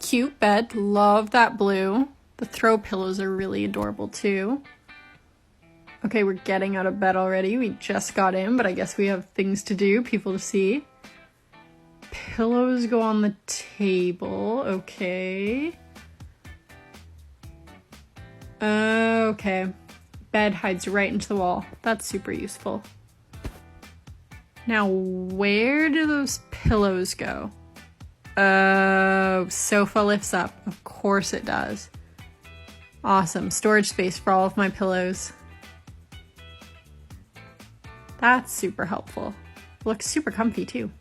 cute bed. Love that blue. The throw pillows are really adorable too. Okay, we're getting out of bed already. We just got in, but I guess we have things to do, people to see. Pillows go on the table. Okay. Okay. Bed hides right into the wall. That's super useful. Now, where do those pillows go? Oh, sofa lifts up. Of course it does. Awesome. Storage space for all of my pillows. That's super helpful. Looks super comfy too.